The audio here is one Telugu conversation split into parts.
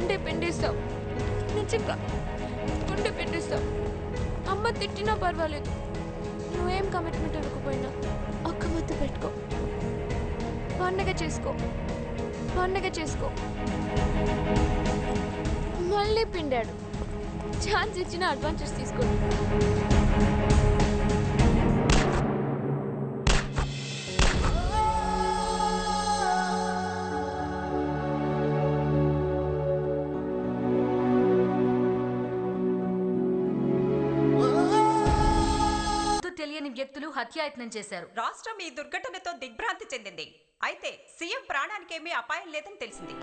గుండె పిండేస్తావు, నిజంగా గుండె పిండేస్తావు. అమ్మ తిట్టినా పర్వాలేదు, నువ్వేం కమిట్మెంట్ ఇవ్వకపోయినా ఒక్క ముద్దు పెట్టుకో, పండగ చేసుకో, పండగ చేసుకో. మళ్ళీ పిండాడు, ఛాన్స్ ఇచ్చిన అడ్వాంటేజ్ తీసుకోండి. తెలియని వ్యక్తులు హత్యాయత్నం చేశారు. రాష్ట్రం ఈ దుర్ఘటనతో దిగ్భ్రాంతి చెందింది. అయితే సీఎం ప్రాణానికేమీ అపాయం లేదని తెలిసింది.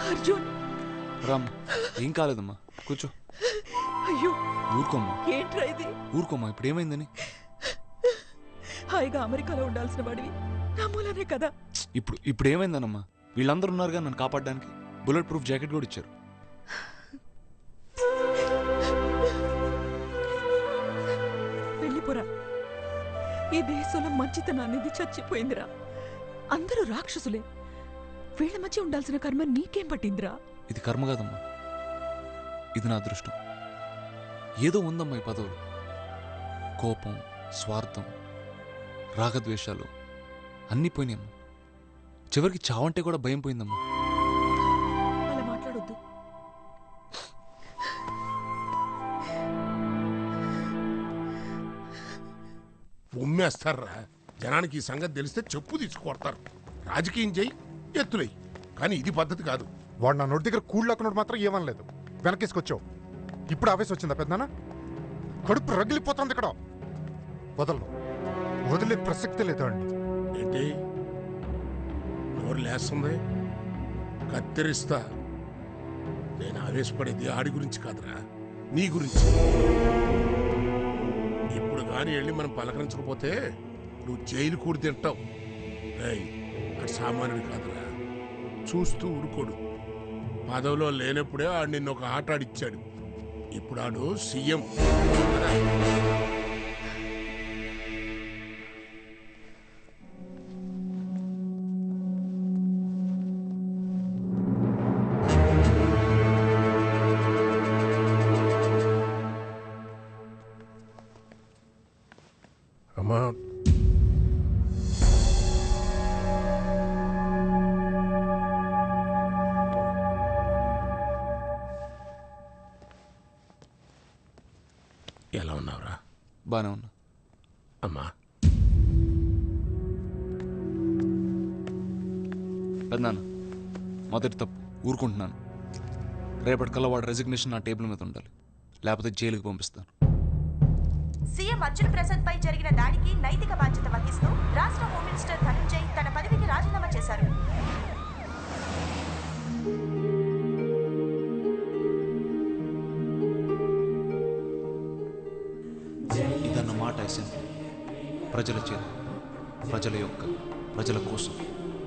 అర్జున్ రామ్, ఏం కాలేదమ్మా, కూర్చో. అయ్యో ఊరుకోమ్మా. ఏంట్రా ఇది? ఊరుకోమ్మా, ఇప్పుడు ఏమైందని? హాయిగా అమెరికాలో ఉండాల్సిన వాడివి నా మూలనే కదా. ఇప్పుడు ఏమైందనమ్మా? వీళ్ళందరూ ఉన్నారుగా నన్ను కాపాడడానికి. బుల్లెట్ ప్రూఫ్ జాకెట్ కూడా ఇచ్చారు. వెళ్ళిపోరా, ఈ దేశంలో మంచితనాన్ని చచ్చిపోయిందిరా. అందరూ రాక్షసులే, వీళ్ళ మధ్య ఉండాల్సిన కర్మ నీకేం పట్టిందిరా? ఇది కర్మ కాదమ్మా, ఇది నా అదృష్టం. ఏదో ఉందమ్మా ఈ పదవులు. కోపం, స్వార్థం, రాగద్వేషాలు అన్నీ పోయినాయమ్మా. చివరికి చావంటే కూడా భయం పోయిందమ్మా. అలా మాట్లాడొద్దు. ఉమ్మేస్తారా? జనానికి ఈ సంగతి తెలిస్తే చెప్పు తీసుకొడతారు. రాజకీయం చేయి, ఎత్తులై, కానీ ఇది పద్ధతి కాదు. వాడు నా నోటి దగ్గర కూళ్ళకున్నాడు మాత్రం ఏమనలేదు, వెనకేసుకొచ్చావు. ఇప్పుడు ఆవేశం వచ్చిందా పెద్దనా? కడుపు రగిలిపోతుంది ఇక్కడ. వదలను, వదిలే ప్రసక్తి లేదు అండి. ఏంటి నోరు లేస్తుంది? కత్తిరిస్తా. నేను ఆవేశపడేది ఆడి గురించి కాదురా, నీ గురించి. ఇప్పుడు కానీ వెళ్ళి మనం పలకరించకపోతే నువ్వు జైలు కూడి తింటావు. అటు సామాన్యుడు కాదురా, చూస్తూ ఊరుకోడు. పదవిలో లేనప్పుడే ఆడు నిన్ను ఒక ఆట ఆడిచ్చాడు. ఇప్పుడు ఆడు సీఎం. అమ్మా, ఎలా ఉన్నావురా? బానే ఉన్నా. అమ్మా, పెద్దనాన్న, మొదటి తప్పు, ఊరుకుంటున్నాను. రేపటికల్లా వాడు రెసిగ్నేషన్ నా టేబుల్ మీద ఉండాలి, లేకపోతే జైలుకి పంపిస్తాను. సీఎం అర్జున్ ప్రసాద్ పై జరిగిన దాడికి నైతిక బాధ్యత వహిస్తూ రాష్ట్ర హోమ్ మినిస్టర్ ధనంజయ్ తన పదవికి రాజీనామా చేశారు. ఇదన్నమాట అసెంబ్లీ. ప్రజల చేత, ప్రజల యొక్క, ప్రజల కోసం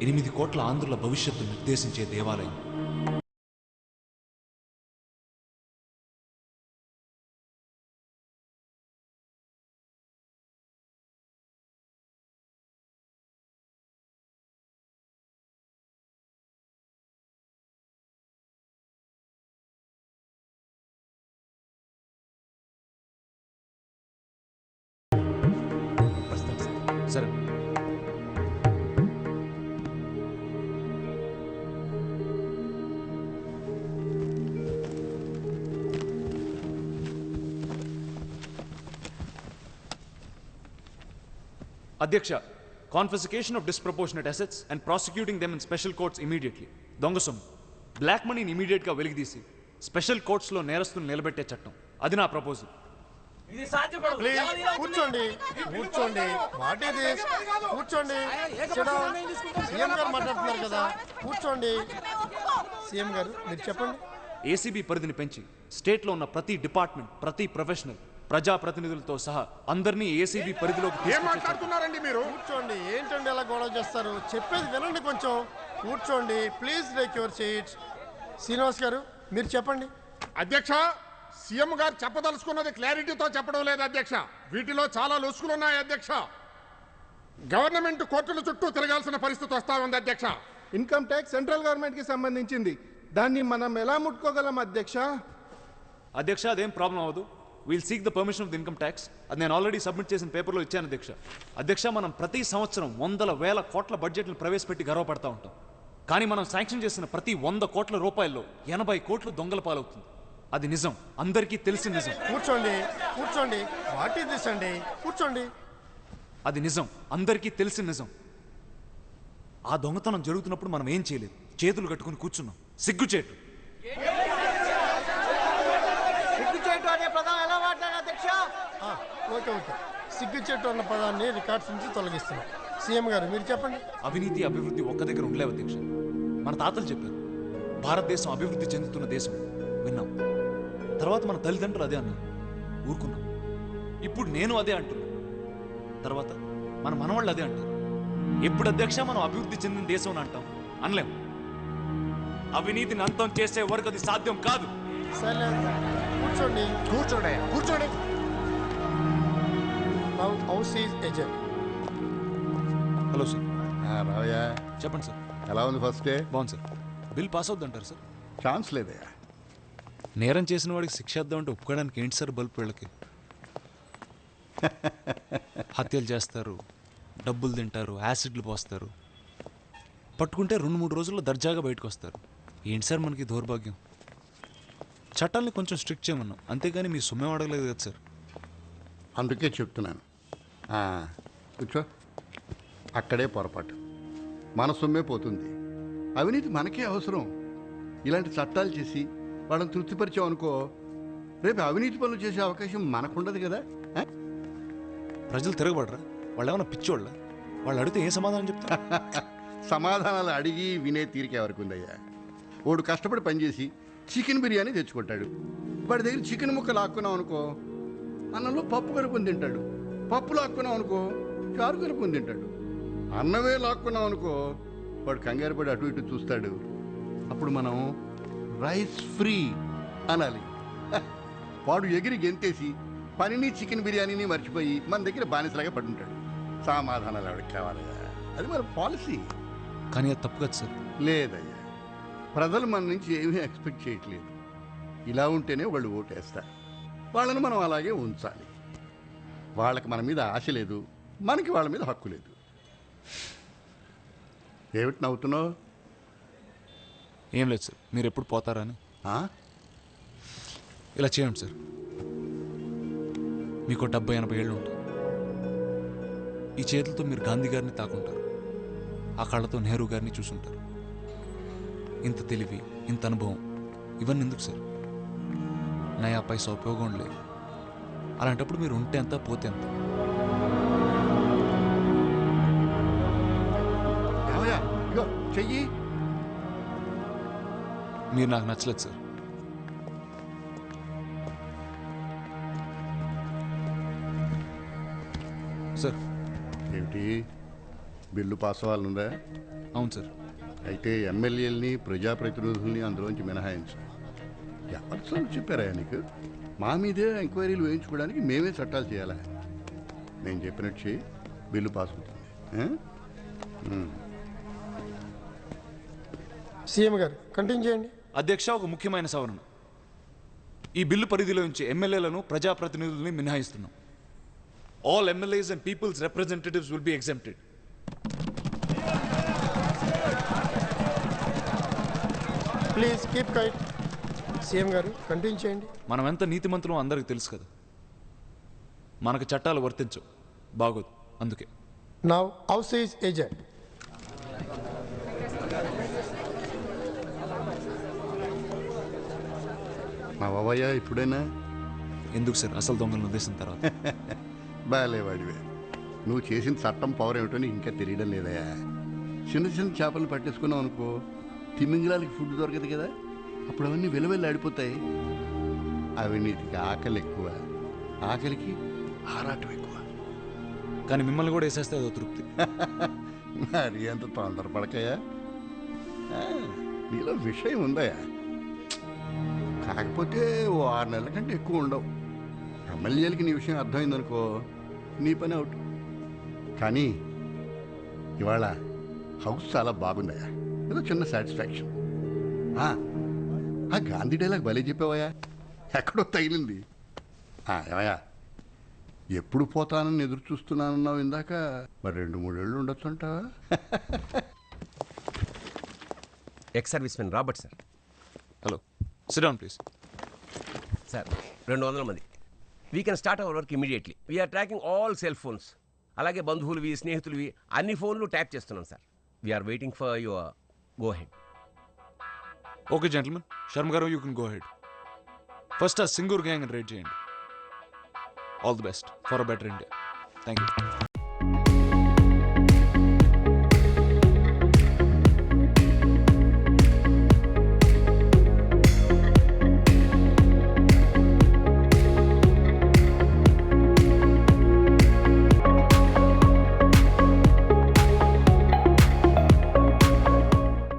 8 కోట్ల ఆంధ్రుల భవిష్యత్తు నిర్దేశించే దేవాలయం. సరే, అధ్యక్ష, confiscation of disproportionate assets and prosecuting them in special courts immediately. దొంగ సొమ్ము, బ్లాక్ మనీని ఇమీడియట్గా వెలికితీసి స్పెషల్ కోర్ట్స్లో నేరస్తులు నిలబెట్టే చట్టం, అది నా ప్రపోజల్. కూర్చోండి, కూర్చోండి. What is this? కూర్చోండి. సీఎం గారు మాట్లాడుతున్నారు కదా, కూర్చోండి. సీఎం గారు మీరు చెప్పండి. ఏసీబీ పరిధిని పెంచి స్టేట్లో ఉన్న ప్రతి డిపార్ట్మెంట్, ప్రతి ప్రొఫెషనల్, ప్రజాప్రతినిధులతో సహా అందరినీ ఏసీబీ పరిధిలోకి మాట్లాడుతున్నారండి మీరు? కూర్చోండి. ఏంటండి ఎలా గొడవ చేస్తారు? చెప్పేది వినండి కొంచెం. కూర్చోండి please, take your seats. Srinivas గారు మీరు చెప్పండి. అధ్యక్ష, సీఎం గారు చెప్పదలుచుకున్నది క్లారిటీతో చెప్పడం లేదు అధ్యక్ష. వీటిలో చాలా లొసుకులు ఉన్నాయి అధ్యక్ష. గవర్నమెంట్ కోర్టుల చుట్టూ తిరగాల్సిన పరిస్థితి వస్తా ఉంది అధ్యక్ష. ఇన్కమ్ ట్యాక్స్ సెంట్రల్ గవర్నమెంట్ కి సంబంధించింది. దాన్ని మనం ఎలా ముట్టుకోగలం అధ్యక్ష? అధ్యక్ష అదేం ప్రాబ్లం అవ్వదు. Will seek the permission of the income tax. అది నేను ఆల్రెడీ సబ్మిట్ చేసిన పేపర్లో ఇచ్చాను అధ్యక్ష. అధ్యక్ష మనం ప్రతి సంవత్సరం 100,000 కోట్ల బడ్జెట్ను ప్రవేశపెట్టి గర్వపడతా ఉంటాం. కానీ మనం శాంక్షన్ చేసిన ప్రతి 100 కోట్ల రూపాయల్లో 80 కోట్లు దొంగల పాలవుతుంది. అది నిజం, అందరికీ తెలిసిన నిజం. కూర్చోండి కూర్చోండి. వాట్ ఈస్ దిస్ అండి? కూర్చోండి. అది నిజం, అందరికీ తెలిసిన నిజం. ఆ దొంగతనం జరుగుతున్నప్పుడు మనం ఏం చేయలేదు, చేతులు కట్టుకుని కూర్చున్నాం. సిగ్గుచేటు. ఓకే ఓకే, సిగ్గుచేటు అన్న పదాన్ని రికార్డ్స్ నుంచి తొలగిస్తున్నాం. సీఎం గారు మీరు చెప్పండి. అవినీతి అభివృద్ధి ఒక్క దగ్గర ఉండలేవు అధ్యక్ష. మన తాతలు చెప్పారు భారతదేశం అభివృద్ధి చెందుతున్న దేశం, విన్నాం. తర్వాత మన తల్లిదండ్రులు అదే అన్నారు, ఊరుకున్నాం. ఇప్పుడు నేను అదే అంటున్నా, తర్వాత మన మనవాళ్ళు అదే అంటారు. ఎప్పుడు అధ్యక్ష మనం అభివృద్ధి చెందిన దేశం అని అంటాం? అనలేం. అవినీతిని అంతం చేసే వరకు అది సాధ్యం కాదు. సరే కూర్చోండి. కూర్చోండి కూర్చోండి. Now, house is agent. Hello sir. రావయ్యా, చెప్పండి సార్. ఎలా ఉంది ఫస్ట్ డే? బాగుంది సార్. బిల్ పాస్ అవుద్దంటారు సార్? ఛాన్స్ లేదయ్యా. నేరం చేసిన వాడికి శిక్ష ఇద్దామంటే ఒప్పుకోవడానికి ఏంటి సార్ బల్బ్ వీళ్ళకి? హత్యలు చేస్తారు, డబ్బులు తింటారు, యాసిడ్లు పోస్తారు, పట్టుకుంటే 2-3 రోజుల్లో దర్జాగా బయటకు వస్తారు. ఏంటి సార్ మనకి దౌర్భాగ్యం? చట్టాలని కొంచెం స్ట్రిక్ట్ చేయమన్నాం, అంతేగాని మీ సొమ్మేం అడగలేదు కదా సార్. అందుకే చెప్తున్నాను. కూర్చో. అక్కడే పొరపాటు, మన సొమ్మే పోతుంది. అవినీతి మనకే అవసరం. ఇలాంటి చట్టాలు చేసి వాళ్ళని తృప్తిపరిచాం అనుకో, రేపు అవినీతి పనులు చేసే అవకాశం మనకుండదు కదా. ప్రజలు తిరగబడరా? వాళ్ళు ఏమైనా పిచ్చోళ్ళ? వాళ్ళు అడిగితే ఏం సమాధానం చెప్తారు? సమాధానాలు అడిగి వినే తీరిక ఎవరికి ఉందయ్యా? వాడు కష్టపడి పనిచేసి చికెన్ బిర్యానీ తెచ్చుకుంటాడు. వాడి దగ్గర చికెన్ ముక్క లాక్కున్నాం అనుకో, అన్నంలో పప్పు కలుపుకొని తింటాడు. పప్పు లాక్కున్నాం అనుకో, చారు కలుపుకొని తింటాడు. అన్నమే లాక్కున్నాం అనుకో, వాడు కంగారు పడి అటు ఇటు చూస్తాడు. అప్పుడు మనం రైస్ ఫ్రీ అనాలి. వాడు ఎగిరి గెంతేసి పనిని చికెన్ బిర్యానీని మర్చిపోయి మన దగ్గర బానిసలాగా పడుంటాడు. సమాధానాలు ఎవరికి కావాలయ్యా? అది మన పాలసీ. కానీ అది తప్పు కదా సార్. లేదయ్యా, ప్రజలు మన నుంచి ఏమీ ఎక్స్పెక్ట్ చేయట్లేదు. ఇలా ఉంటేనే వాళ్ళు ఓటేస్తారు. వాళ్ళని మనం అలాగే ఉంచాలి. వాళ్ళకి మన మీద ఆశ లేదు, మనకి వాళ్ళ మీద హక్కు లేదు. ఏమిటి నవ్వుతున్నావు? ఏం లేదు సార్, మీరు ఎప్పుడు పోతారని. ఇలా చేయండి సార్. మీకు 70-80 ఏళ్ళు ఉంటాయి. ఈ చేతులతో మీరు గాంధీ గారిని తాకుంటారు, ఆ కళ్ళతో నెహ్రూ గారిని చూసుంటారు. ఇంత తెలివి, ఇంత అనుభవం, ఇవన్నీ ఎందుకు సార్? నయా పైసా ఉపయోగం లేదు. అలాంటప్పుడు మీరు ఉంటే ఎంత, పోతే ఎంత? చెయ్యి. మీరు నాకు నచ్చలేదు సార్. సార్ ఏమిటి, బిల్లు పాస్ అవ్వాలనుందా? అవును సార్. అయితే ఎమ్మెల్యేలని, ప్రజాప్రతినిధుల్ని అందులోంచి మినహాయించు. ఎవరు చెప్పారా నీకు? మా మీదే ఎంక్వైరీలు వేయించుకోవడానికి మేమే చట్టాలు చేయాలా? నేను చెప్పినట్టు చేయి, బిల్లు పాస్ అవుతుంది. సీఎం గారు కంటిన్యూ చేయండి. అధ్యక్ష, ఒక ముఖ్యమైన సవరణ. ఈ బిల్లు పరిధిలో నుంచి ఎమ్మెల్యేలను, ప్రజాప్రతినిధుల్ని మినహాయిస్తున్నాం. All MLAs and people's representatives will be exempted. Please keep quiet. CM గారు కంటిన్యూ చేయండి. మనం ఎంత నీతిమంతులం అందరికి తెలుసు కదా. మనకు చట్టాలు వర్తించవు, బాగోదు. అందుకే నౌ హౌస్ ఈజ్ ఏజెంట్. మా బాబాయ్య ఇప్పుడైనా ఎందుకు సార్ అసలు దొంగలను ఉద్దేశం తర్వాత? బాగాలేవాడివే. నువ్వు చేసిన చట్టం పవర్ ఏమిటో నీకు ఇంకా తెలియడం లేదయా. చిన్న చిన్న చేపలు పట్టేసుకున్నావు అనుకో, తిమ్మింగళాలకి ఫుడ్ దొరకదు కదా, అప్పుడు అవన్నీ వెలువెల్లి ఆడిపోతాయి. అవినీతికి ఆకలి ఎక్కువ, ఆకలికి ఆరాటం ఎక్కువ. కానీ మిమ్మల్ని కూడా వేసేస్తే అదో తృప్తి. మరి అంత తొందరపడకయా, నీలో విషయం ఉందయా. కాకపోతే ఓ 6 నెలల కంటే ఎక్కువ ఉండవు. ఎమ్మెల్యేలకి నీ విషయం అర్థమైందనుకో, నీ పని అవుట్. కానీ ఇవాళ హౌస్ చాలా బాగుందయా, ఏదో చిన్న సాటిస్ఫాక్షన్. ఆ, ఆ గాంధీ డైలాగ్ భలే చెప్పావయ్యా, ఎక్కడో తగిలింది. ఏమయ్యా, ఎప్పుడు పోతానని ఎదురు చూస్తున్నానన్నావు ఇందాక, మరి 2-3 ఏళ్ళు ఉండొచ్చు అంటావా? Ex service men Robert sir. Hello, sit down please. Sir 200 మంది. We can start our work immediately. We are tracking all cell phones. అలాగే బంధువులవి, స్నేహితులవి అన్ని ఫోన్లు ట్యాప్ చేస్తున్నాం sir. We are waiting for your go ahead. Okay gentlemen, Sharma గారు, you can go ahead. First ఆ సింగూర్ గ్యాంగ్ రేడ్ చేయండి. All the best for a better India. Thank you.